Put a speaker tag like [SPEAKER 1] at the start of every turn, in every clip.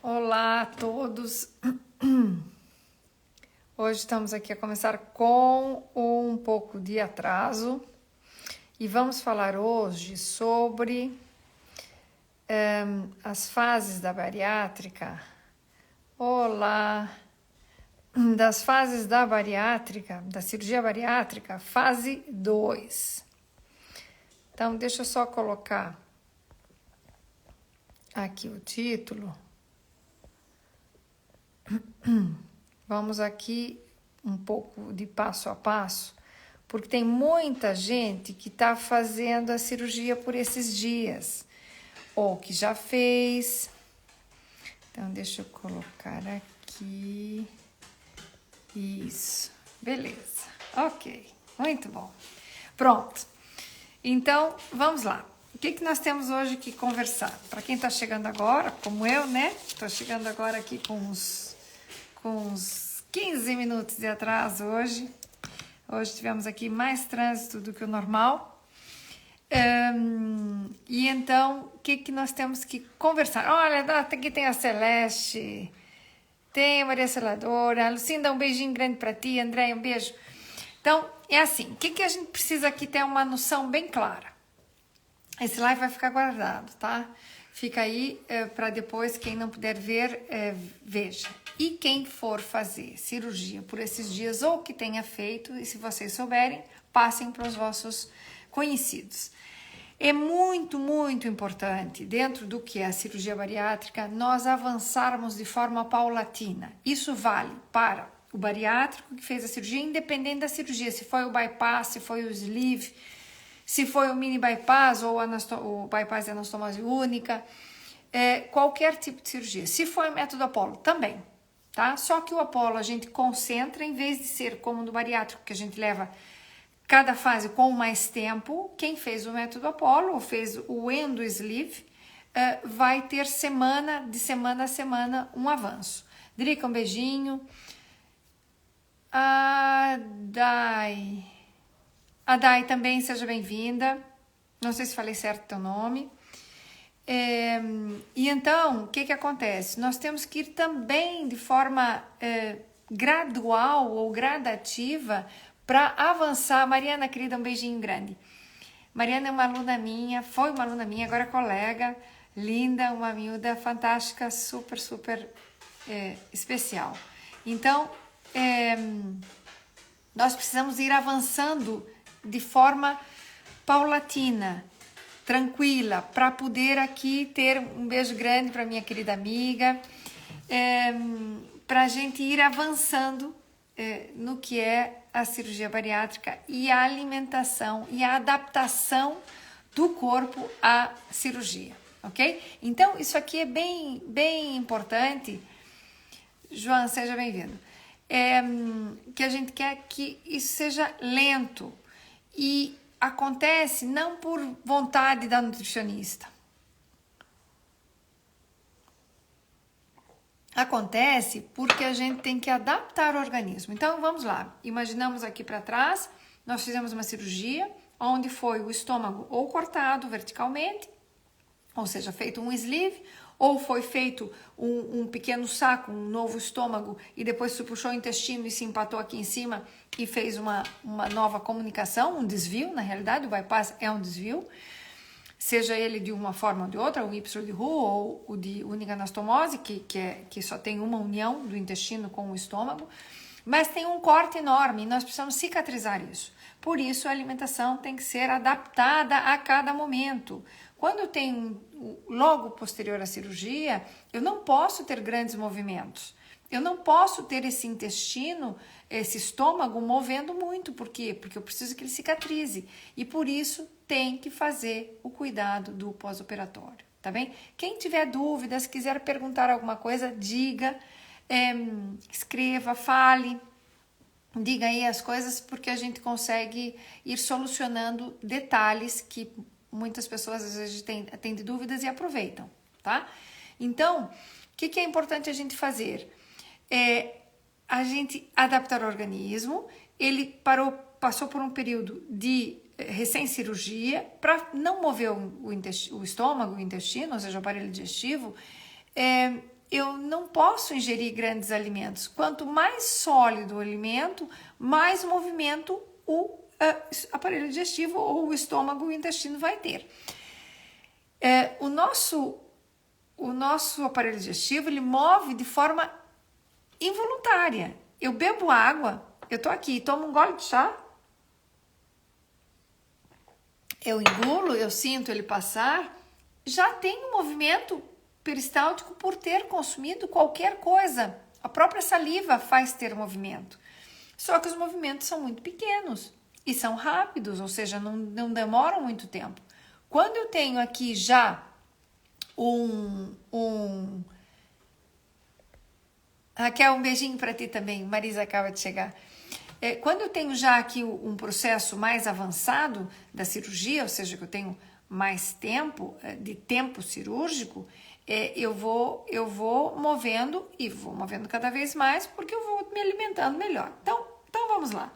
[SPEAKER 1] Olá a todos. Hoje estamos aqui a começar com um pouco de atraso e vamos falar hoje sobre as fases da bariátrica. Olá! Das fases da bariátrica, da cirurgia bariátrica, fase 2. Então, deixa eu só colocar aqui o título. Vamos aqui um pouco de passo a passo, porque tem muita gente que está fazendo a cirurgia por esses dias, ou que já fez. Então, deixa eu colocar aqui. Isso, beleza. Ok, muito bom. Pronto. Então, vamos lá. O que nós temos hoje que conversar? Para quem está chegando agora, como eu, né? Estou chegando agora aqui com uns 15 minutos de atraso hoje. Hoje tivemos aqui mais trânsito do que o normal. E então, o que nós temos que conversar? Olha, aqui tem a Celeste, tem a Maria Celadora, a Lucinda, um beijinho grande para ti, Andréia, um beijo. Então, é assim, o que a gente precisa aqui ter uma noção bem clara? Esse live vai ficar guardado, tá? Fica aí para depois, quem não puder ver, veja. E quem for fazer cirurgia por esses dias ou que tenha feito, e se vocês souberem, passem para os vossos conhecidos. É muito, muito importante, dentro do que é a cirurgia bariátrica, nós avançarmos de forma paulatina. Isso vale para o bariátrico que fez a cirurgia, independente da cirurgia, se foi o bypass, se foi o sleeve, se foi o mini bypass ou o bypass de anastomose única, qualquer tipo de cirurgia. Se foi o método Apollo, também, tá? Só que o Apollo a gente concentra, em vez de ser como no bariátrico, que a gente leva cada fase com mais tempo, quem fez o método Apollo ou fez o endo sleeve, vai ter de semana a semana um avanço. Drica, um beijinho. A Dai também, seja bem-vinda. Não sei se falei certo o teu nome. E então, o que acontece? Nós temos que ir também de forma gradual ou gradativa para avançar. Mariana, querida, um beijinho grande. Mariana é uma aluna minha, foi uma aluna minha, agora colega, linda, uma miúda fantástica, super, super especial. Então, nós precisamos ir avançando de forma paulatina, tranquila, para poder aqui ter um beijo grande para minha querida amiga, para a gente ir avançando no que é a cirurgia bariátrica e a alimentação e a adaptação do corpo à cirurgia, ok? Então, isso aqui é bem, bem importante. João, seja bem-vindo. Que a gente quer que isso seja lento e acontece não por vontade da nutricionista. Acontece porque a gente tem que adaptar o organismo. Então, vamos lá. Imaginamos aqui para trás, nós fizemos uma cirurgia onde foi o estômago ou cortado verticalmente, ou seja, feito um sleeve, ou foi feito um pequeno saco, um novo estômago, e depois se puxou o intestino e se empatou aqui em cima e fez uma nova comunicação, um desvio, na realidade, o bypass é um desvio, seja ele de uma forma ou de outra, o Y de Roux ou o de única anastomose, que só tem uma união do intestino com o estômago, mas tem um corte enorme e nós precisamos cicatrizar isso. Por isso, a alimentação tem que ser adaptada a cada momento. Quando tem logo posterior à cirurgia, eu não posso ter grandes movimentos. Eu não posso ter esse intestino, esse estômago movendo muito. Por quê? Porque eu preciso que ele cicatrize. E por isso tem que fazer o cuidado do pós-operatório, tá bem? Quem tiver dúvidas, quiser perguntar alguma coisa, diga, escreva, fale, diga aí as coisas, porque a gente consegue ir solucionando detalhes que muitas pessoas às vezes têm de dúvidas e aproveitam, tá? Então, o que é importante a gente fazer? A gente adaptar o organismo, ele passou por um período de recém-cirurgia, para não mover o estômago, o intestino, ou seja, o aparelho digestivo, eu não posso ingerir grandes alimentos. Quanto mais sólido o alimento, mais movimento o aparelho digestivo ou o estômago, o intestino vai ter. O nosso aparelho digestivo, ele move de forma involuntária. Eu bebo água, eu tô aqui, tomo um gole de chá, eu engulo, eu sinto ele passar, já tem um movimento peristáltico por ter consumido qualquer coisa. A própria saliva faz ter movimento. Só que os movimentos são muito pequenos e são rápidos, ou seja, não demoram muito tempo. Quando eu tenho aqui já Raquel, um beijinho para ti também, Marisa acaba de chegar. Quando eu tenho já aqui um processo mais avançado da cirurgia, ou seja, que eu tenho mais tempo, de tempo cirúrgico, eu vou movendo e vou movendo cada vez mais porque eu vou me alimentando melhor. Então vamos lá.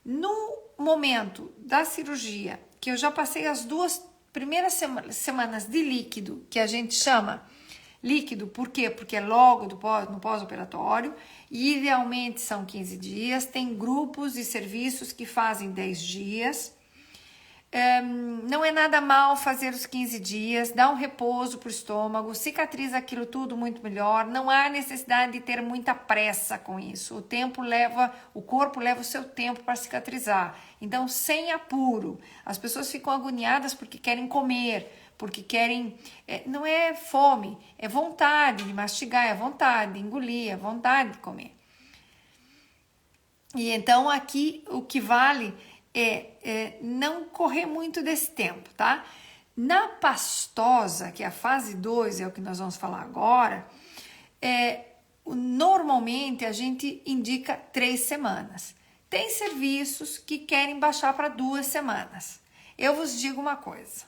[SPEAKER 1] No momento da cirurgia, que eu já passei as 2 primeiras semanas de líquido, que a gente chama líquido, por quê? Porque é logo no pós-operatório, e idealmente são 15 dias, tem grupos e serviços que fazem 10 dias, não é nada mal fazer os 15 dias, dá um repouso para o estômago, cicatriza aquilo tudo muito melhor, não há necessidade de ter muita pressa com isso, o corpo leva o seu tempo para cicatrizar, então sem apuro. As pessoas ficam agoniadas porque querem comer, porque querem, não é fome, é vontade de mastigar, é vontade de engolir, é vontade de comer. E então aqui o que vale é não correr muito desse tempo, tá? Na pastosa, que é a fase 2, é o que nós vamos falar agora, normalmente a gente indica 3 semanas. Tem serviços que querem baixar para 2 semanas. Eu vos digo uma coisa,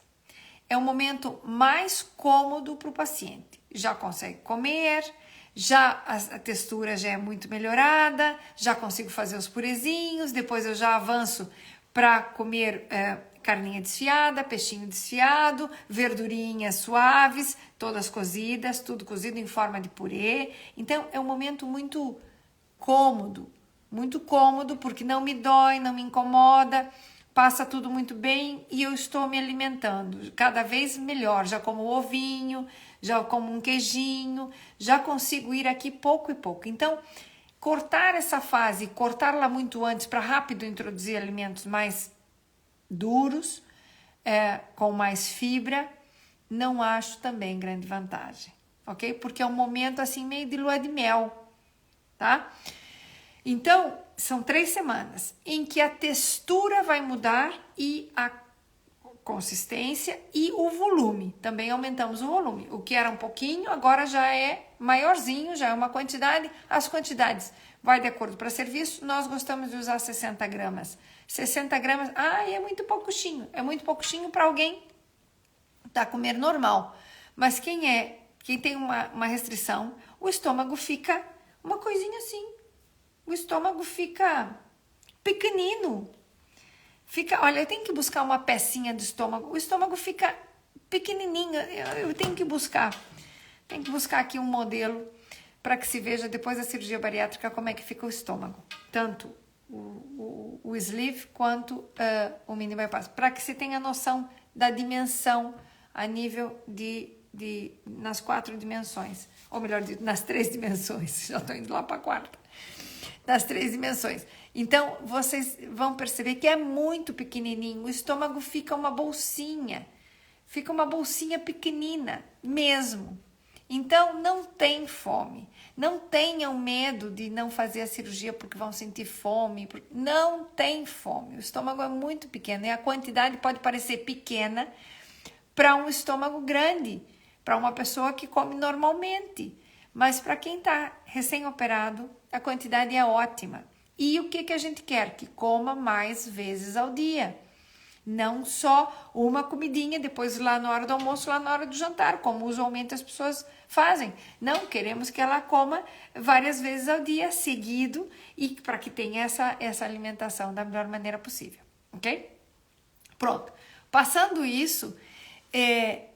[SPEAKER 1] é o momento mais cômodo para o paciente. Já consegue comer, já a textura já é muito melhorada, já consigo fazer os purezinhos, depois eu já avanço para comer carninha desfiada, peixinho desfiado, verdurinhas suaves, todas cozidas, tudo cozido em forma de purê. Então é um momento muito cômodo porque não me dói, não me incomoda, passa tudo muito bem e eu estou me alimentando cada vez melhor, já como ovinho, já como um queijinho, já consigo ir aqui pouco e pouco. Então, cortar essa fase, cortá-la muito antes para rápido introduzir alimentos mais duros, com mais fibra, não acho também grande vantagem, ok? Porque é um momento assim meio de lua de mel, tá? Então, são 3 semanas em que a textura vai mudar e a consistência e o volume. Também aumentamos o volume. O que era um pouquinho, agora já é maiorzinho, já é uma quantidade. As quantidades vai de acordo para serviço. Nós gostamos de usar 60 gramas. 60 gramas, é muito pouquinho. É muito pouquinho para alguém tá comendo normal. Mas quem tem uma restrição, o estômago fica uma coisinha assim. O estômago fica pequenino. Olha, eu tenho que buscar uma pecinha do estômago. O estômago fica pequenininho. Eu tenho que buscar aqui um modelo para que se veja depois da cirurgia bariátrica como é que fica o estômago. Tanto o sleeve quanto o mini bypass. Para que se tenha noção da dimensão a nível nas 4 dimensões. Ou melhor, nas 3 dimensões. Já estou indo lá para a 4ª. Das 3 dimensões. Então, vocês vão perceber que é muito pequenininho. O estômago fica uma bolsinha pequenina mesmo. Então, não tem fome. Não tenham medo de não fazer a cirurgia porque vão sentir fome. Não tem fome. O estômago é muito pequeno e a quantidade pode parecer pequena para um estômago grande, para uma pessoa que come normalmente. Mas para quem está recém-operado, a quantidade é ótima. E o que a gente quer? Que coma mais vezes ao dia. Não só uma comidinha, depois lá na hora do almoço, lá na hora do jantar, como usualmente as pessoas fazem. Não, queremos que ela coma várias vezes ao dia, seguido, e para que tenha essa alimentação da melhor maneira possível. Ok? Pronto. Passando isso,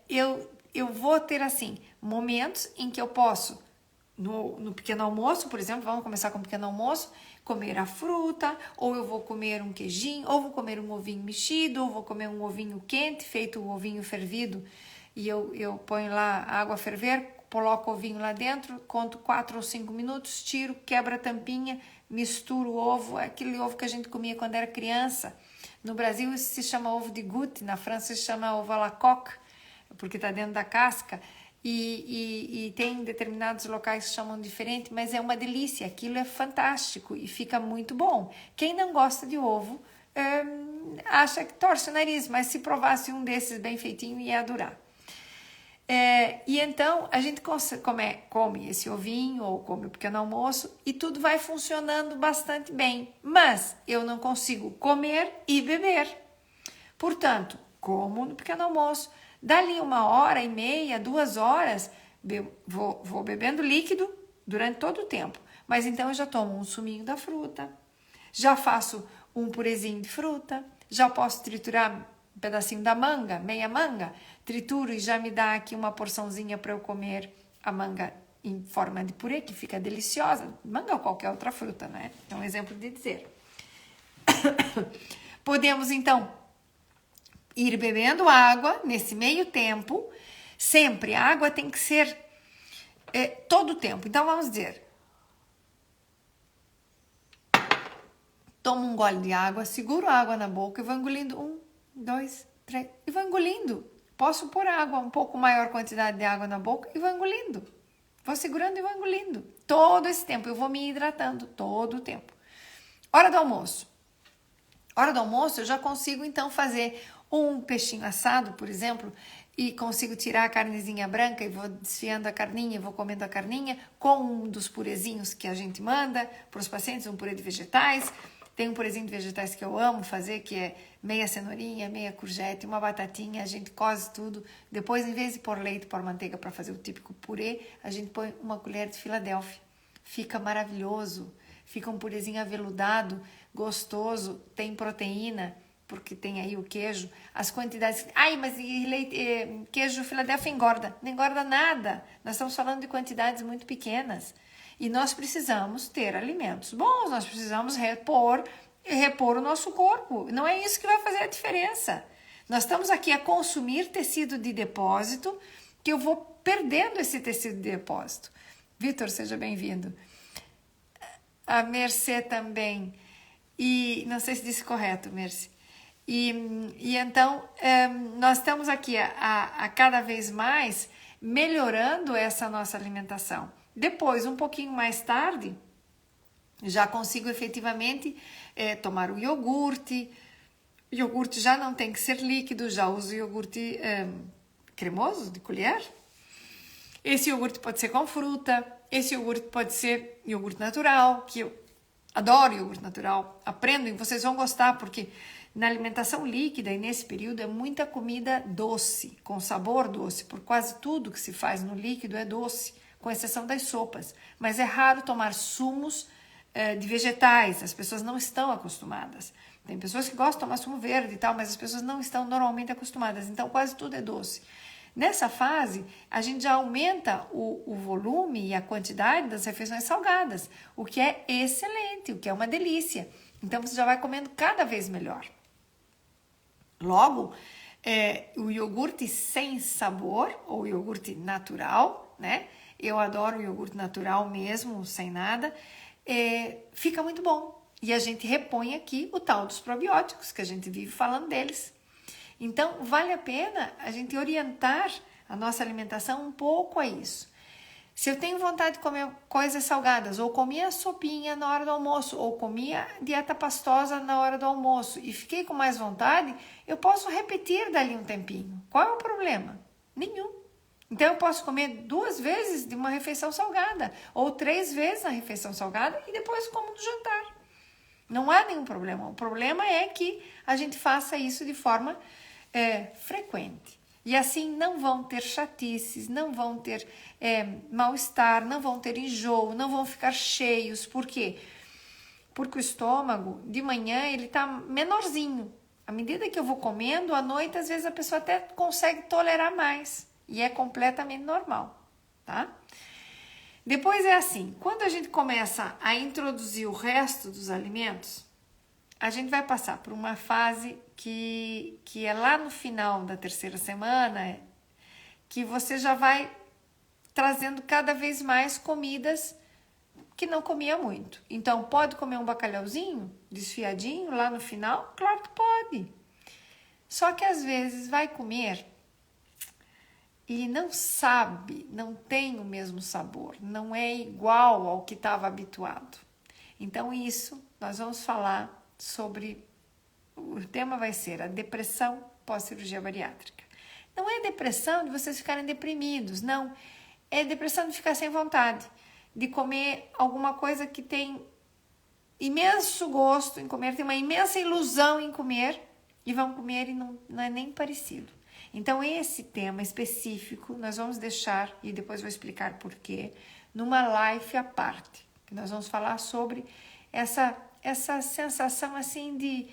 [SPEAKER 1] eu vou ter assim, momentos em que eu posso, no pequeno almoço, por exemplo, vamos começar com o pequeno almoço, comer a fruta, ou eu vou comer um queijinho, ou vou comer um ovinho mexido, ou vou comer um ovinho quente, feito o ovinho fervido, e eu ponho lá a água a ferver, coloco o ovinho lá dentro, conto 4 ou 5 minutos, tiro, quebro a tampinha, misturo o ovo, aquele ovo que a gente comia quando era criança. No Brasil isso se chama ovo de Goutte, na França se chama ovo à la coque, porque está dentro da casca, e tem determinados locais que chamam diferente, mas é uma delícia, aquilo é fantástico e fica muito bom. Quem não gosta de ovo, acha que torce o nariz, mas se provasse um desses bem feitinho, ia adorar. E então a gente come esse ovinho ou come o pequeno almoço e tudo vai funcionando bastante bem, mas eu não consigo comer e beber. Portanto, como no pequeno almoço, dali 1h30, 2 horas, vou bebendo líquido durante todo o tempo, mas então eu já tomo um suminho da fruta, já faço um purezinho de fruta, já posso triturar um pedacinho da manga, meia manga, trituro e já me dá aqui uma porçãozinha para eu comer a manga em forma de purê, que fica deliciosa. Manga ou qualquer outra fruta, né? É um exemplo de dizer. Podemos, então, ir bebendo água nesse meio tempo. Sempre, a água tem que ser todo o tempo. Então, vamos dizer, tomo um gole de água, seguro a água na boca e vou engolindo 1, 2, 3, e vou engolindo. Posso pôr água, um pouco maior quantidade de água na boca e vou engolindo. Vou segurando e vou engolindo. Todo esse tempo, eu vou me hidratando todo o tempo. Hora do almoço. Hora do almoço, eu já consigo, então, fazer um peixinho assado, por exemplo, e consigo tirar a carnezinha branca e vou desfiando a carninha, vou comendo a carninha com um dos purezinhos que a gente manda para os pacientes, um purê de vegetais. Tem um purezinho de vegetais que eu amo fazer, que é meia cenourinha, meia courgette, uma batatinha, a gente coze tudo. Depois, em vez de pôr leite, pôr manteiga para fazer o típico purê, a gente põe uma colher de Filadélfia. Fica maravilhoso, fica um purezinho aveludado, gostoso, tem proteína, porque tem aí o queijo. As quantidades... Ai, mas queijo Filadélfia engorda. Não engorda nada. Nós estamos falando de quantidades muito pequenas. E nós precisamos ter alimentos bons, nós precisamos repor o nosso corpo. Não é isso que vai fazer a diferença. Nós estamos aqui a consumir tecido de depósito, que eu vou perdendo esse tecido de depósito. Vitor, seja bem-vindo. A Mercê também. E não sei se disse correto, Mercê. E então, nós estamos aqui a cada vez mais melhorando essa nossa alimentação. Depois, um pouquinho mais tarde, já consigo efetivamente tomar o iogurte. O iogurte já não tem que ser líquido, já uso iogurte cremoso, de colher. Esse iogurte pode ser com fruta, esse iogurte pode ser iogurte natural, que eu adoro iogurte natural. Aprendem, vocês vão gostar, porque na alimentação líquida e nesse período é muita comida doce, com sabor doce, por quase tudo que se faz no líquido é doce, com exceção das sopas. Mas é raro tomar sumos de vegetais, as pessoas não estão acostumadas. Tem pessoas que gostam de tomar sumo verde e tal, mas as pessoas não estão normalmente acostumadas, então quase tudo é doce. Nessa fase, a gente já aumenta o volume e a quantidade das refeições salgadas, o que é excelente, o que é uma delícia. Então, você já vai comendo cada vez melhor. Logo, o iogurte sem sabor, ou iogurte natural, né? Eu adoro o iogurte natural mesmo, sem nada, fica muito bom. E a gente repõe aqui o tal dos probióticos, que a gente vive falando deles. Então, vale a pena a gente orientar a nossa alimentação um pouco a isso. Se eu tenho vontade de comer coisas salgadas, ou comia sopinha na hora do almoço, ou comia dieta pastosa na hora do almoço, e fiquei com mais vontade, eu posso repetir dali um tempinho. Qual é o problema? Nenhum. Então, eu posso comer 2 vezes de uma refeição salgada, ou 3 vezes na refeição salgada, e depois como no jantar. Não há nenhum problema. O problema é que a gente faça isso de forma frequente. E assim não vão ter chatices, não vão ter mal-estar, não vão ter enjoo, não vão ficar cheios. Por quê? Porque o estômago, de manhã, ele está menorzinho. À medida que eu vou comendo, à noite, às vezes a pessoa até consegue tolerar mais. E é completamente normal. tá? Depois é assim, quando a gente começa a introduzir o resto dos alimentos, a gente vai passar por uma fase que é lá no final da terceira semana, que você já vai trazendo cada vez mais comidas que não comia muito. Então, pode comer um bacalhauzinho desfiadinho lá no final? Claro que pode. Só que às vezes vai comer e não sabe, não tem o mesmo sabor, não é igual ao que estava habituado. Então, isso nós vamos falar sobre. O tema vai ser a depressão pós-cirurgia bariátrica. Não é depressão de vocês ficarem deprimidos, não. É depressão de ficar sem vontade, de comer alguma coisa que tem imenso gosto em comer, tem uma imensa ilusão em comer, e vão comer e não é nem parecido. Então, esse tema específico nós vamos deixar, e depois vou explicar por quê, numa live à parte, que nós vamos falar sobre essa sensação assim de,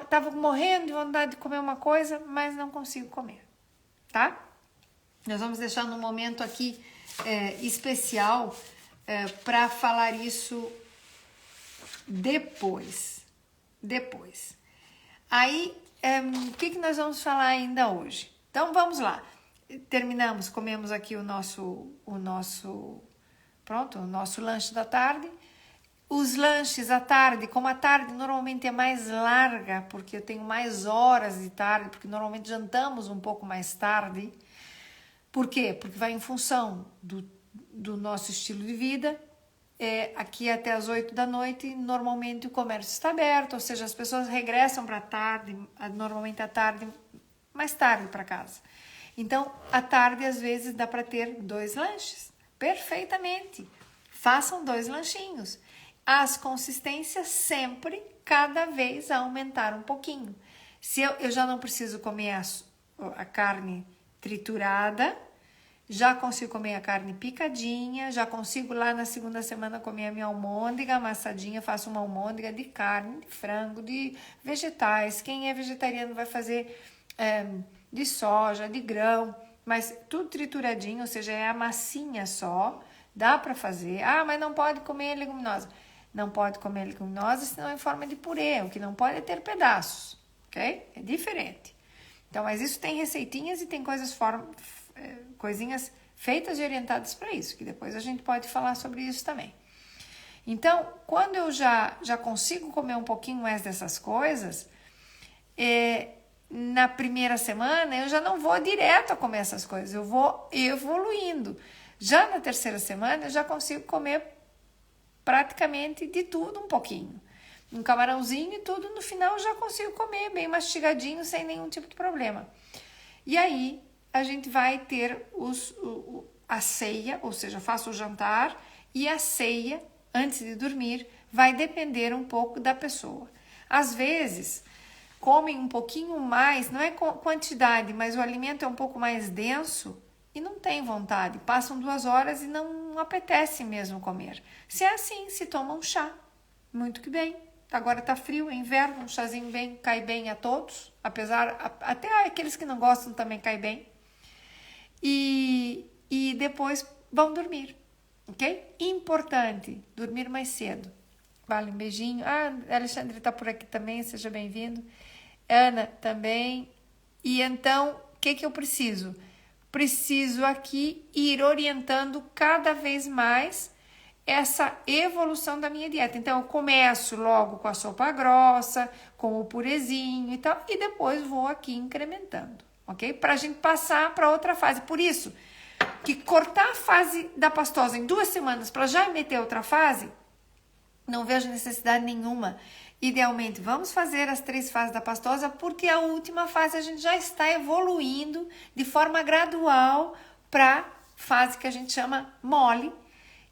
[SPEAKER 1] tava morrendo de vontade de comer uma coisa, mas não consigo comer, tá? Nós vamos deixar num momento aqui especial para falar isso depois. Aí, o que nós vamos falar ainda hoje? Então, vamos lá. Terminamos, comemos aqui o nosso lanche da tarde. Os lanches à tarde, como a tarde normalmente é mais larga, porque eu tenho mais horas de tarde, porque normalmente jantamos um pouco mais tarde. Por quê? Porque vai em função do nosso estilo de vida. Aqui até as 8 da noite, normalmente o comércio está aberto, ou seja, as pessoas regressam para a tarde, normalmente à tarde, mais tarde para casa. Então, à tarde, às vezes, dá para ter 2 lanches, perfeitamente. Façam 2 lanchinhos. As consistências sempre, cada vez, aumentar um pouquinho. Se eu já não preciso comer a carne triturada, já consigo comer a carne picadinha, já consigo lá na segunda semana comer a minha almôndega amassadinha, faço uma almôndega de carne, de frango, de vegetais. Quem é vegetariano vai fazer de soja, de grão, mas tudo trituradinho, ou seja, é a massinha só, dá para fazer. Mas não pode comer leguminosa. Não pode comer leguminosa, senão é em forma de purê, o que não pode é ter pedaços, ok? É diferente. Então, mas isso tem receitinhas e tem coisinhas feitas e orientadas para isso, que depois a gente pode falar sobre isso também. Então, quando eu já consigo comer um pouquinho mais dessas coisas, na primeira semana eu já não vou direto a comer essas coisas, eu vou evoluindo. Já na terceira semana eu já consigo comer praticamente de tudo um pouquinho. Um camarãozinho e tudo, no final eu já consigo comer bem mastigadinho, sem nenhum tipo de problema. E aí, a gente vai ter a ceia, ou seja, faço o jantar e a ceia, antes de dormir, vai depender um pouco da pessoa. Às vezes, comem um pouquinho mais, não é quantidade, mas o alimento é um pouco mais denso e não tem vontade. Passam 2 horas e não apetece mesmo comer. Se é assim, se toma um chá, muito que bem. Agora tá frio, é inverno, um chazinho cai bem a todos, até aqueles que não gostam também cai bem. E depois vão dormir, ok? Importante, dormir mais cedo. Vale, um beijinho. Alexandre está por aqui também, seja bem-vindo. Ana também. E então, o que eu preciso? Preciso aqui ir orientando cada vez mais essa evolução da minha dieta. Então, eu começo logo com a sopa grossa, com o purezinho e tal, e depois vou aqui incrementando, ok? Para a gente passar para outra fase. Por isso, que cortar a fase da pastosa em 2 semanas para já meter outra fase, não vejo necessidade nenhuma. Idealmente, vamos fazer as 3 fases da pastosa, porque a última fase a gente já está evoluindo de forma gradual para a fase que a gente chama mole,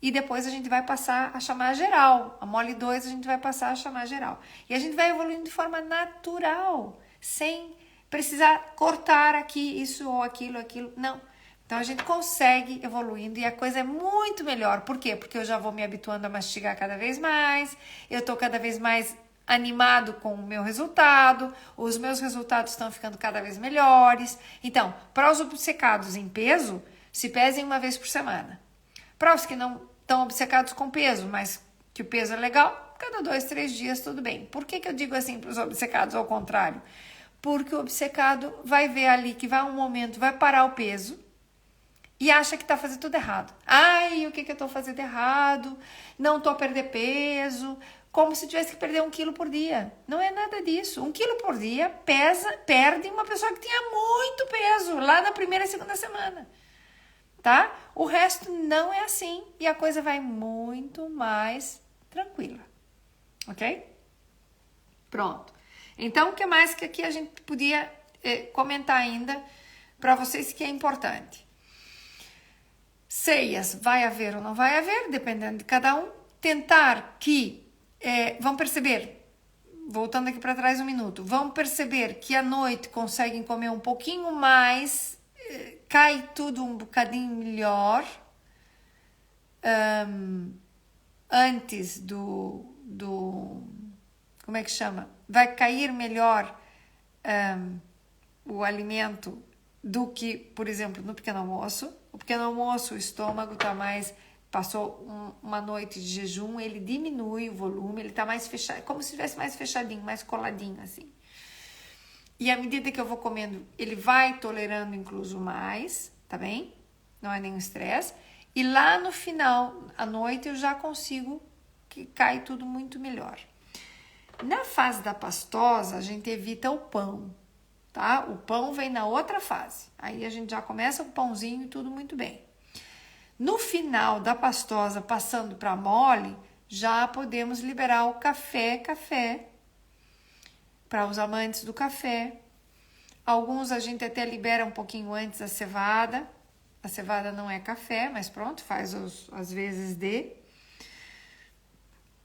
[SPEAKER 1] e depois a gente vai passar a chamar geral. A mole 2 a gente vai passar a chamar geral. E a gente vai evoluindo de forma natural, sem precisar cortar aqui isso ou aquilo, não. Então a gente consegue evoluindo e a coisa é muito melhor. Por quê? Porque eu já vou me habituando a mastigar cada vez mais, eu estou cada vez mais animado com o meu resultado, os meus resultados estão ficando cada vez melhores. Então, para os obcecados em peso, Se pesem uma vez por semana. Para os que não estão obcecados com peso, mas que o peso é legal, cada 2, 3 dias tudo bem. Por que eu digo assim para os obcecados ao contrário? Porque o obcecado vai ver ali que vai um momento, vai parar o peso e acha que está fazendo tudo errado. Ai, o que eu estou fazendo errado? Não estou a perder peso. Como se tivesse que perder 1 quilo por dia. Não é nada disso. 1 quilo por dia perde uma pessoa que tinha muito peso lá na primeira e segunda semana. Tá? O resto não é assim. E a coisa vai muito mais tranquila. Ok? Pronto. Então, o que mais que aqui a gente podia comentar ainda para vocês que é importante? Ceias vai haver ou não vai haver, dependendo de cada um. Tentar que, vão perceber, voltando aqui para trás um minuto, vão perceber que à noite conseguem comer um pouquinho mais, cai tudo um bocadinho melhor, antes como é que chama? Vai cair melhor o alimento do que, por exemplo, no pequeno almoço. O pequeno almoço, o estômago está mais... Passou uma noite de jejum, ele diminui o volume, ele está mais fechado, como se estivesse mais fechadinho, mais coladinho, assim. E à medida que eu vou comendo, ele vai tolerando incluso mais, tá bem? Não é nenhum estresse. E lá no final, à noite, eu já consigo que cai tudo muito melhor. Na fase da pastosa, a gente evita o pão, tá? O pão vem na outra fase. Aí a gente já começa com o pãozinho e tudo muito bem. No final da pastosa, passando para mole, já podemos liberar o café para os amantes do café. Alguns a gente até libera um pouquinho antes a cevada. A cevada não é café, mas pronto, faz as vezes de.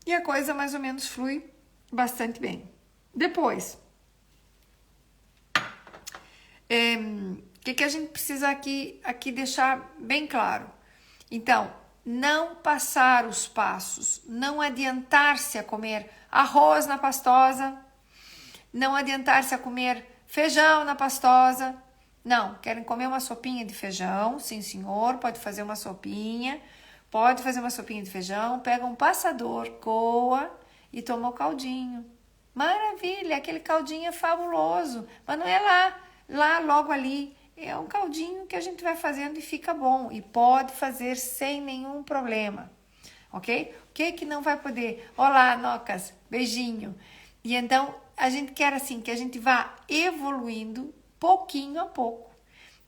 [SPEAKER 1] E a coisa mais ou menos flui bastante bem. Depois, o que a gente precisa aqui deixar bem claro? Então, não passar os passos, não adiantar-se a comer arroz na pastosa, não adiantar-se a comer feijão na pastosa. Não, querem comer uma sopinha de feijão? Sim, senhor, pode fazer uma sopinha de feijão, pega um passador, coa e toma o caldinho. Maravilha, aquele caldinho é fabuloso, mas não é lá logo ali. É um caldinho que a gente vai fazendo e fica bom. E pode fazer sem nenhum problema. Ok? O que não vai poder? Olá, Nocas, beijinho. E então, a gente quer assim, que a gente vá evoluindo pouquinho a pouco.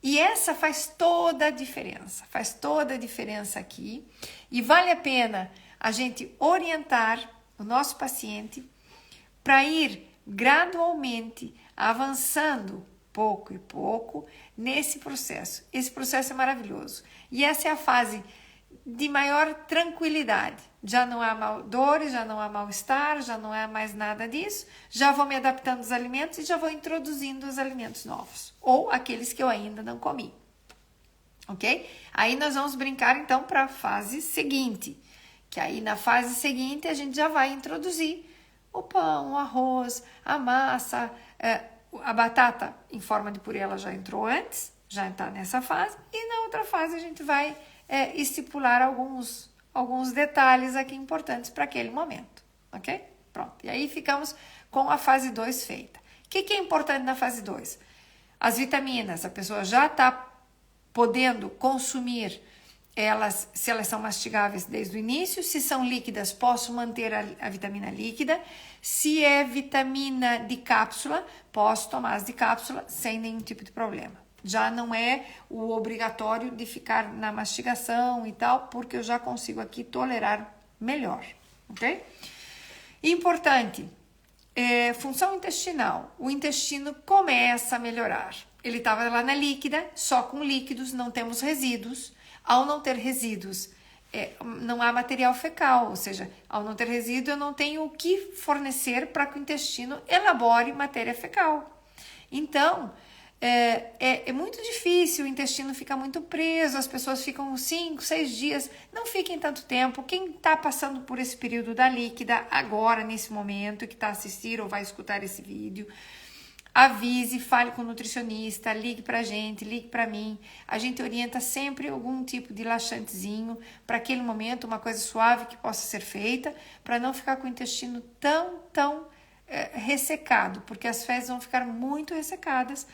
[SPEAKER 1] E essa faz toda a diferença. Faz toda a diferença aqui. E vale a pena a gente orientar o nosso paciente para ir gradualmente avançando pouco e pouco nesse processo. Esse processo é maravilhoso. E essa é a fase de maior tranquilidade. Já não há dores, já não há mal-estar, já não há mais nada disso. Já vou me adaptando aos alimentos e já vou introduzindo os alimentos novos. Ou aqueles que eu ainda não comi. Ok? Aí nós vamos brincar então para a fase seguinte. Que aí na fase seguinte a gente já vai introduzir o pão, o arroz, a massa, a batata em forma de purê ela já entrou antes, já está nessa fase. E na outra fase a gente vai estipular alguns detalhes aqui importantes para aquele momento, ok? Pronto, e aí ficamos com a fase 2 feita. O que é importante na fase 2? As vitaminas, a pessoa já está podendo consumir elas, se elas são mastigáveis desde o início. Se são líquidas, posso manter a vitamina líquida. Se é vitamina de cápsula, posso tomar as de cápsula sem nenhum tipo de problema. Já não é o obrigatório de ficar na mastigação e tal, porque eu já consigo aqui tolerar melhor, ok? Importante, função intestinal. O intestino começa a melhorar. Ele estava lá na líquida, só com líquidos, não temos resíduos. Ao não ter resíduos, não há material fecal, ou seja, ao não ter resíduo, eu não tenho o que fornecer para que o intestino elabore matéria fecal. Então, é muito difícil, o intestino fica muito preso, as pessoas ficam 5, 6 dias, não fiquem tanto tempo. Quem está passando por esse período da líquida agora, nesse momento, que está assistindo ou vai escutar esse vídeo, avise, fale com o nutricionista, ligue pra gente, ligue pra mim. A gente orienta sempre algum tipo de laxantezinho para aquele momento, uma coisa suave que possa ser feita, para não ficar com o intestino tão ressecado, porque as fezes vão ficar muito ressecadas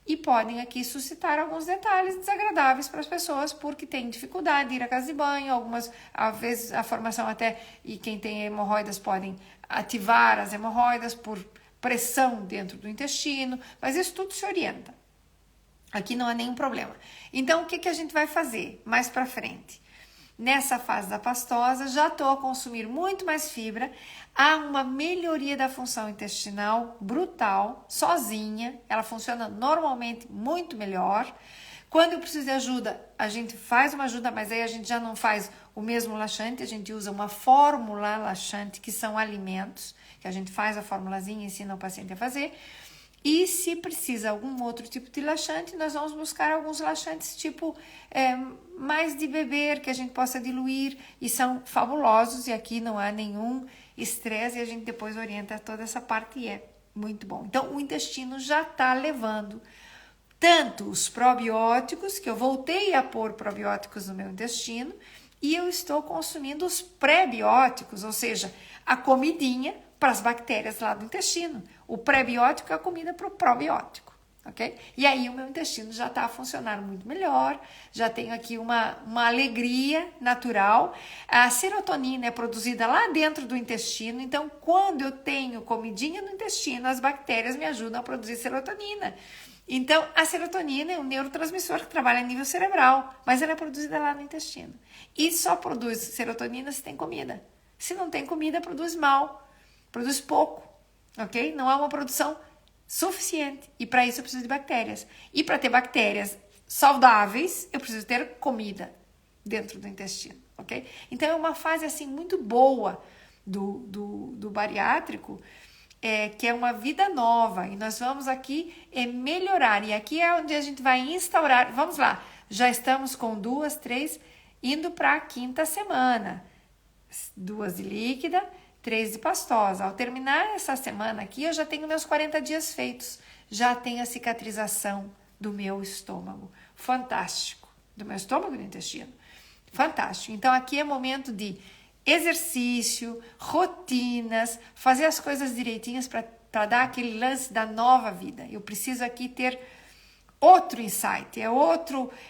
[SPEAKER 1] e podem aqui suscitar alguns detalhes desagradáveis para as pessoas, porque tem dificuldade de ir à casa de banho, algumas, às vezes a formação até, e quem tem hemorroidas podem ativar as hemorroidas por pressão dentro do intestino, mas isso tudo se orienta. Aqui não há nenhum problema. Então, o que a gente vai fazer mais para frente? Nessa fase da pastosa, já estou a consumir muito mais fibra, há uma melhoria da função intestinal brutal, sozinha, ela funciona normalmente muito melhor. Quando eu preciso de ajuda, a gente faz uma ajuda, mas aí a gente já não faz o mesmo laxante, a gente usa uma fórmula laxante, que são alimentos, que a gente faz a formulazinha e ensina o paciente a fazer. E se precisa algum outro tipo de laxante, nós vamos buscar alguns laxantes tipo mais de beber, que a gente possa diluir, e são fabulosos, e aqui não há nenhum estresse, e a gente depois orienta toda essa parte e é muito bom. Então, o intestino já está levando tanto os probióticos, que eu voltei a pôr probióticos no meu intestino, e eu estou consumindo os pré-bióticos, ou seja, a comidinha para as bactérias lá do intestino. O pré-biótico é a comida para o probiótico, ok? E aí o meu intestino já está a funcionar muito melhor, já tenho aqui uma alegria natural. A serotonina é produzida lá dentro do intestino, então quando eu tenho comidinha no intestino, as bactérias me ajudam a produzir serotonina. Então, a serotonina é um neurotransmissor que trabalha a nível cerebral, mas ela é produzida lá no intestino. E só produz serotonina se tem comida. Se não tem comida, produz mal, produz pouco, ok? Não há uma produção suficiente. E para isso eu preciso de bactérias. E para ter bactérias saudáveis, eu preciso ter comida dentro do intestino, ok? Então, é uma fase assim muito boa do bariátrico, que é uma vida nova, e nós vamos aqui melhorar, e aqui é onde a gente vai instaurar, vamos lá, já estamos com 2, 3, indo para a 5ª semana, 2 de líquida, 3 de pastosa. Ao terminar essa semana aqui, eu já tenho meus 40 dias feitos, já tenho a cicatrização do meu estômago, fantástico, do meu estômago e do intestino, fantástico. Então aqui é momento de exercício, rotinas, fazer as coisas direitinhas para dar aquele lance da nova vida. Eu preciso aqui ter outro insight,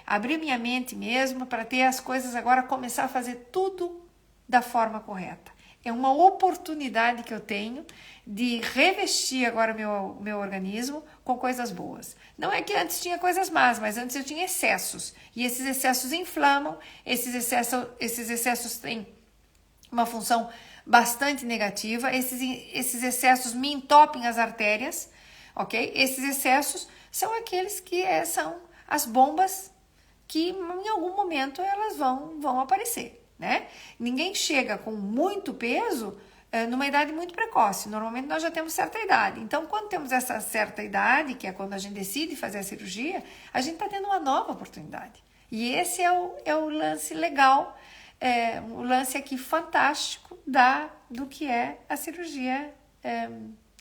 [SPEAKER 1] abrir minha mente mesmo para ter as coisas agora, começar a fazer tudo da forma correta. É uma oportunidade que eu tenho de revestir agora meu organismo com coisas boas. Não é que antes tinha coisas más, mas antes eu tinha excessos. E esses excessos inflamam, esses excessos têm uma função bastante negativa, esses excessos me entopem as artérias, ok? Esses excessos são aqueles que são as bombas que em algum momento elas vão aparecer, né? Ninguém chega com muito peso numa idade muito precoce, normalmente nós já temos certa idade, então quando temos essa certa idade, que é quando a gente decide fazer a cirurgia, a gente está tendo uma nova oportunidade, e esse é o lance legal, um lance aqui fantástico do que é a cirurgia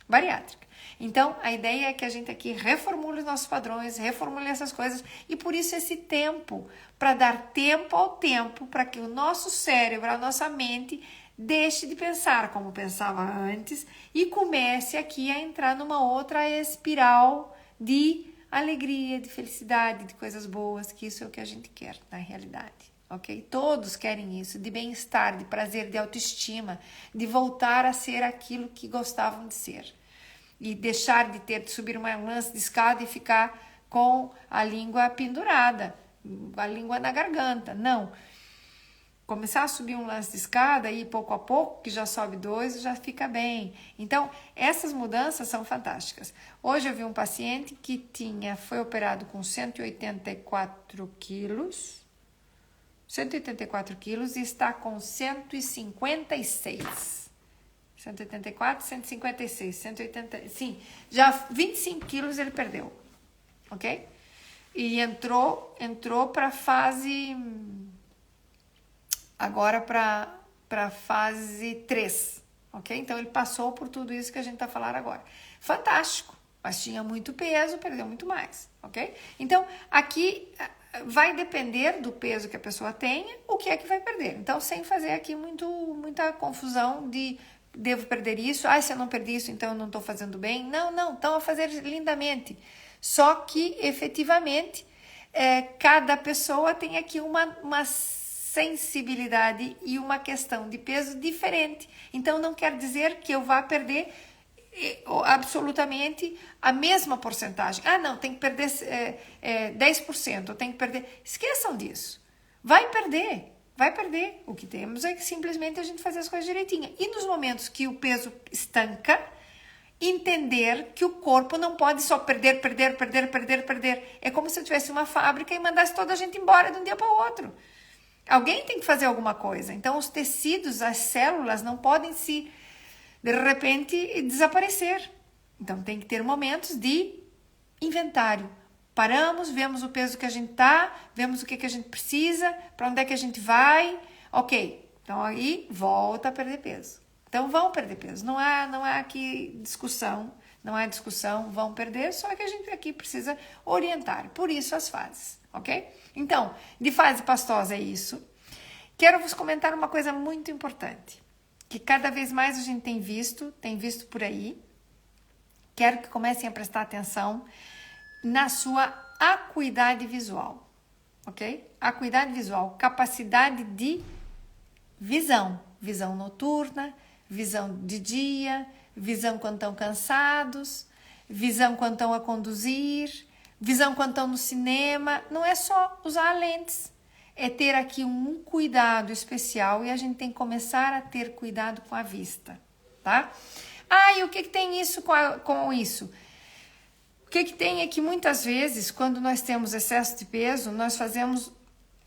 [SPEAKER 1] bariátrica. Então, a ideia é que a gente aqui reformule os nossos padrões, reformule essas coisas, e por isso esse tempo, para dar tempo ao tempo, para que o nosso cérebro, a nossa mente, deixe de pensar como pensava antes e comece aqui a entrar numa outra espiral de alegria, de felicidade, de coisas boas, que isso é o que a gente quer na realidade. Ok? Todos querem isso, de bem-estar, de prazer, de autoestima, de voltar a ser aquilo que gostavam de ser. E deixar de subir uma lance de escada e ficar com a língua pendurada, a língua na garganta. Não. Começar a subir um lance de escada e pouco a pouco, que já sobe 2 e já fica bem. Então, essas mudanças são fantásticas. Hoje eu vi um paciente que foi operado com 184 quilos, 184 quilos e está com 156. 184, 156, 180, sim, já 25 quilos ele perdeu, ok? E entrou para fase, agora para fase 3, ok? Então ele passou por tudo isso que a gente está falando agora. Fantástico, mas tinha muito peso, perdeu muito mais, ok? Então, aqui vai depender do peso que a pessoa tenha, o que é que vai perder. Então, sem fazer aqui muita confusão de devo perder isso, se eu não perdi isso, então eu não estou fazendo bem. Não, estão a fazer lindamente. Só que, efetivamente, cada pessoa tem aqui uma sensibilidade e uma questão de peso diferente. Então, não quer dizer que eu vá perder absolutamente a mesma porcentagem. Não, tem que perder 10%, eu tenho que perder... Esqueçam disso. Vai perder. O que temos é que simplesmente a gente fazer as coisas direitinho. E nos momentos que o peso estanca, entender que o corpo não pode só perder. É como se eu tivesse uma fábrica e mandasse toda a gente embora de um dia para o outro. Alguém tem que fazer alguma coisa. Então, os tecidos, as células não podem de repente, desaparecer. Então, tem que ter momentos de inventário. Paramos, vemos o peso que a gente tá, vemos o que a gente precisa, para onde é que a gente vai. Ok, então aí volta a perder peso. Então, vão perder peso. Não há aqui discussão, vão perder, só que a gente aqui precisa orientar. Por isso, as fases, ok? Então, de fase pastosa é isso. Quero vos comentar uma coisa muito importante, que cada vez mais a gente tem visto por aí. Quero que comecem a prestar atenção na sua acuidade visual, ok? Acuidade visual, capacidade de visão noturna, visão de dia, visão quando estão cansados, visão quando estão a conduzir, visão quando estão no cinema. Não é só usar lentes, é ter aqui um cuidado especial e a gente tem que começar a ter cuidado com a vista, tá? E o que tem isso com isso? O que tem é que muitas vezes, quando nós temos excesso de peso, nós fazemos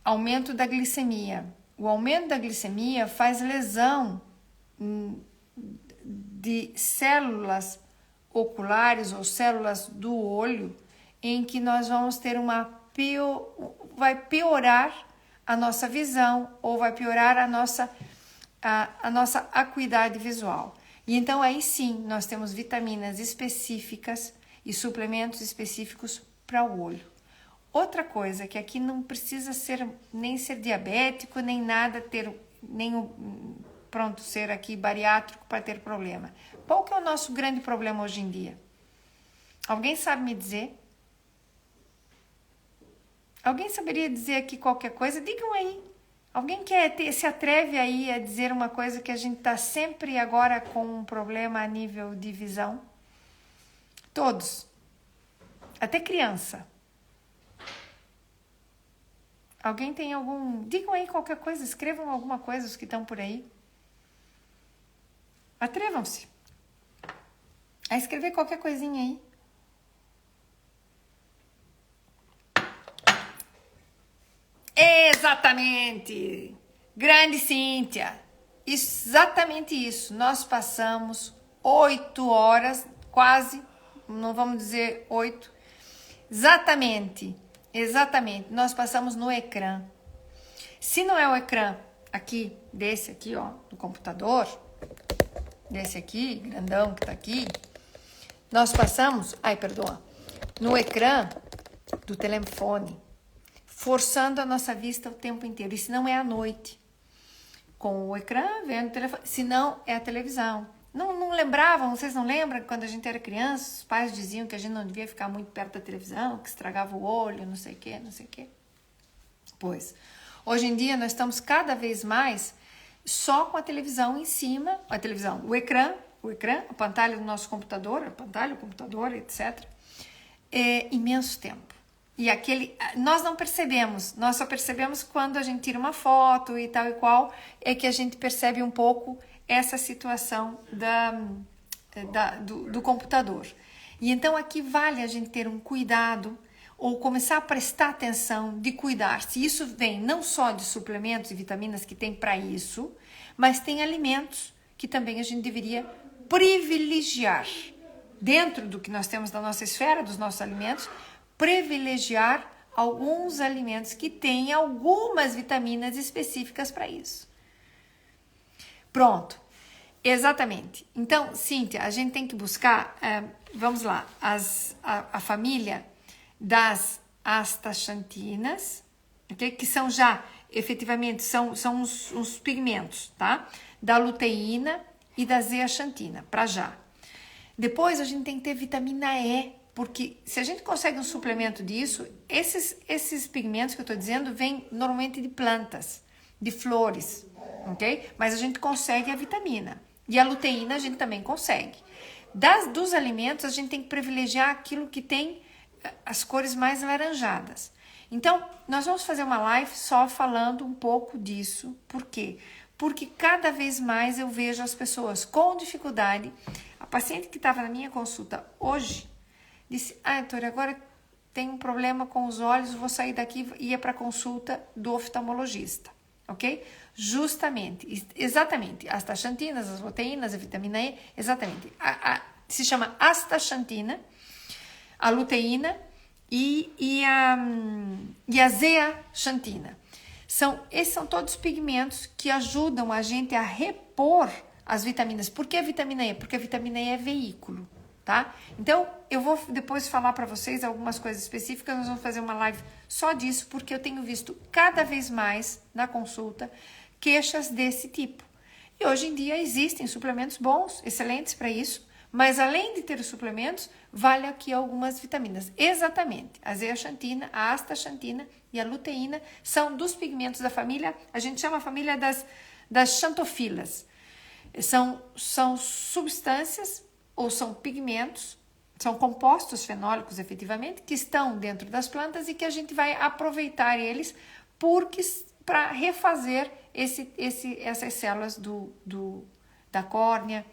[SPEAKER 1] aumento da glicemia. O aumento da glicemia faz lesão de células oculares ou células do olho, em que nós vamos ter vai piorar a nossa visão ou vai piorar a nossa acuidade visual. E então aí sim nós temos vitaminas específicas e suplementos específicos para o olho. Outra coisa que aqui não precisa nem ser diabético, nem nada ser aqui bariátrico para ter problema. Qual que é o nosso grande problema hoje em dia? Alguém sabe me dizer? Alguém saberia dizer aqui qualquer coisa? Digam aí. Alguém se atreve aí a dizer uma coisa que a gente está sempre agora com um problema a nível de visão? Todos. Até criança. Alguém tem algum... Digam aí qualquer coisa, escrevam alguma coisa, os que estão por aí. Atrevam-se a escrever qualquer coisinha aí. Exatamente! Grande Cíntia! Exatamente isso. Nós passamos 8 horas, quase, não vamos dizer 8. Exatamente. Nós passamos no ecrã. Se não é o ecrã aqui, desse aqui, ó, do computador, desse aqui, grandão que tá aqui, nós passamos, no ecrã do telefone, forçando a nossa vista o tempo inteiro. E se não é à noite, com o ecrã, vendo o telefone, se não é a televisão. Não lembravam, vocês não lembram que quando a gente era criança, os pais diziam que a gente não devia ficar muito perto da televisão, que estragava o olho, não sei o quê. Pois, hoje em dia nós estamos cada vez mais só com a televisão em cima, o ecrã, a pantalha do nosso computador, o computador, etc. Imenso tempo. E nós não percebemos, nós só percebemos quando a gente tira uma foto e tal e qual, é que a gente percebe um pouco essa situação do computador. E então aqui vale a gente ter um cuidado ou começar a prestar atenção de cuidar. Se isso vem não só de suplementos e vitaminas que tem para isso, mas tem alimentos que também a gente deveria privilegiar. Dentro do que nós temos da nossa esfera, dos nossos alimentos, privilegiar alguns alimentos que têm algumas vitaminas específicas para isso. Pronto. Exatamente. Então, Cíntia, a gente tem que buscar, vamos lá, a família das astaxantinas, okay? Que são já, efetivamente, são os pigmentos, tá? Da luteína e da zeaxantina, para já. Depois, a gente tem que ter vitamina E, porque se a gente consegue um suplemento disso, esses pigmentos que eu estou dizendo vêm normalmente de plantas, de flores, ok? Mas a gente consegue a vitamina. E a luteína a gente também consegue. Dos alimentos, a gente tem que privilegiar aquilo que tem as cores mais laranjadas. Então, nós vamos fazer uma live só falando um pouco disso. Por quê? Porque cada vez mais eu vejo as pessoas com dificuldade. A paciente que estava na minha consulta hoje disse: Antônio, agora tem um problema com os olhos, vou sair daqui e ir para a consulta do oftalmologista. Ok? Justamente, exatamente, as astaxantinas, as luteínas, a vitamina E, exatamente. Se chama astaxantina, a luteína e a zeaxantina. Esses são todos pigmentos que ajudam a gente a repor as vitaminas. Por que a vitamina E? Porque a vitamina E é veículo, tá? Então, eu vou depois falar para vocês algumas coisas específicas, nós vamos fazer uma live só disso, porque eu tenho visto cada vez mais na consulta queixas desse tipo. E hoje em dia existem suplementos bons, excelentes para isso, mas além de ter os suplementos, vale aqui algumas vitaminas. Exatamente, a zeaxantina, a astaxantina e a luteína são dos pigmentos da família, a gente chama a família das xantofilas. São substâncias ou são pigmentos, são compostos fenólicos, efetivamente, que estão dentro das plantas e que a gente vai aproveitar eles para refazer essas células da córnea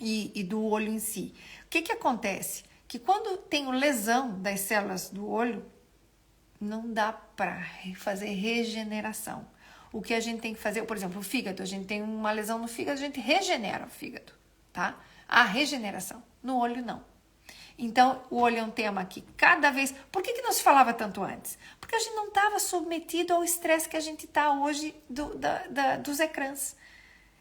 [SPEAKER 1] e do olho em si. O que acontece? Que quando tem lesão das células do olho, não dá para fazer regeneração. O que a gente tem que fazer, por exemplo, o fígado, a gente tem uma lesão no fígado, a gente regenera o fígado, tá? A regeneração. No olho, não. Então, o olho é um tema que cada vez... Por que não se falava tanto antes? Porque a gente não estava submetido ao estresse que a gente está hoje dos ecrãs.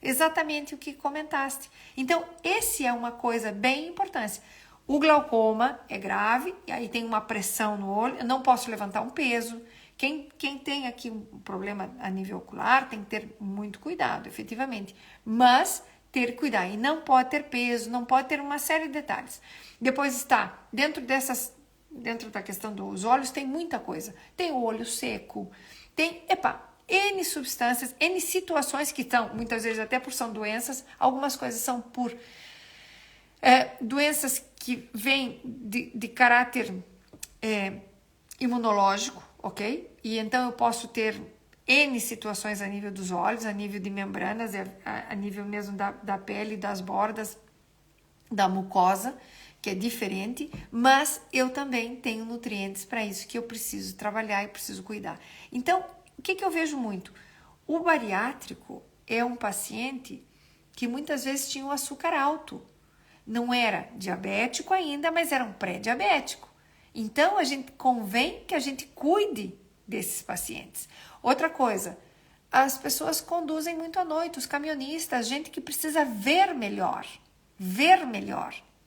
[SPEAKER 1] Exatamente o que comentaste. Então, esse é uma coisa bem importante. O glaucoma é grave, e aí tem uma pressão no olho, eu não posso levantar um peso. Quem tem aqui um problema a nível ocular tem que ter muito cuidado, efetivamente. Mas ter cuidado, e não pode ter peso, não pode ter uma série de detalhes. Depois está, dentro da questão dos olhos, tem muita coisa. Tem o olho seco, tem, N substâncias, N situações que estão, muitas vezes até por são doenças, algumas coisas são por doenças que vêm de caráter imunológico, ok? E então eu posso ter N situações a nível dos olhos, a nível de membranas, a nível mesmo da pele, das bordas, da mucosa, que é diferente, mas eu também tenho nutrientes para isso que eu preciso trabalhar e preciso cuidar. Então, o que eu vejo muito? O bariátrico é um paciente que muitas vezes tinha o açúcar alto. Não era diabético ainda, mas era um pré-diabético. Então, convém que a gente cuide desses pacientes. Outra coisa, as pessoas conduzem muito à noite, os caminhonistas, gente que precisa ver melhor,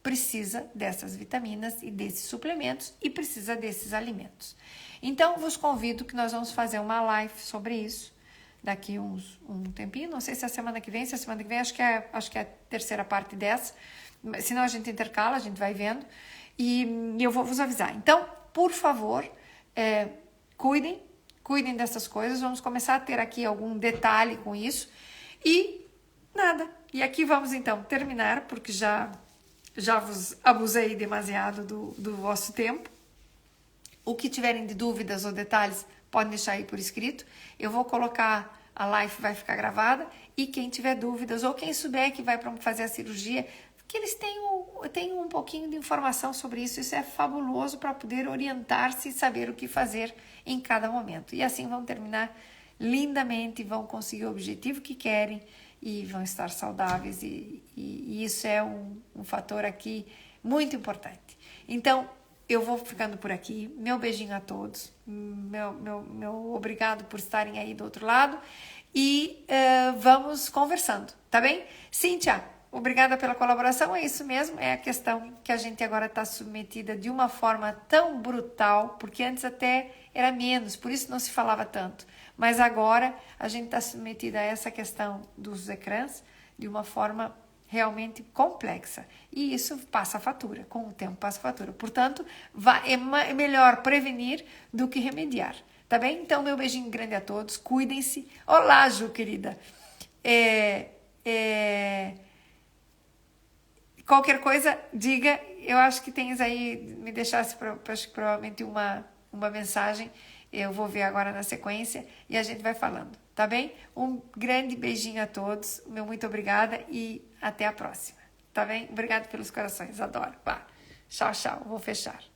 [SPEAKER 1] precisa dessas vitaminas e desses suplementos e precisa desses alimentos. Então, vos convido que nós vamos fazer uma live sobre isso daqui um tempinho, não sei se é a semana que vem, acho que é a terceira parte dessa, senão a gente intercala, a gente vai vendo, e eu vou vos avisar. Então, por favor, cuidem dessas coisas, vamos começar a ter aqui algum detalhe com isso, e nada, e aqui vamos então terminar, porque já vos abusei demasiado do vosso tempo. O que tiverem de dúvidas ou detalhes, podem deixar aí por escrito. Eu vou colocar, a live vai ficar gravada. E quem tiver dúvidas ou quem souber que vai fazer a cirurgia, que eles tenham um pouquinho de informação sobre isso. Isso é fabuloso para poder orientar-se e saber o que fazer em cada momento. E assim vão terminar lindamente, vão conseguir o objetivo que querem e vão estar saudáveis. E isso é um fator aqui muito importante. Então, eu vou ficando por aqui. Meu beijinho a todos. Meu obrigado por estarem aí do outro lado. E vamos conversando, tá bem? Cíntia, obrigada pela colaboração. É isso mesmo, é a questão que a gente agora está submetida de uma forma tão brutal, porque antes até era menos, por isso não se falava tanto. Mas agora a gente está submetida a essa questão dos ecrãs de uma forma realmente complexa. E isso passa a fatura, com o tempo passa a fatura. Portanto, é melhor prevenir do que remediar. Tá bem? Então, meu beijinho grande a todos. Cuidem-se. Olá, Ju, querida. Qualquer coisa, diga. Eu acho que tens aí, me deixasse, acho que provavelmente uma mensagem. Eu vou ver agora na sequência e a gente vai falando. Tá bem? Um grande beijinho a todos. Meu muito obrigada e até a próxima. Tá bem? Obrigada pelos corações. Adoro. Tchau, tchau. Vou fechar.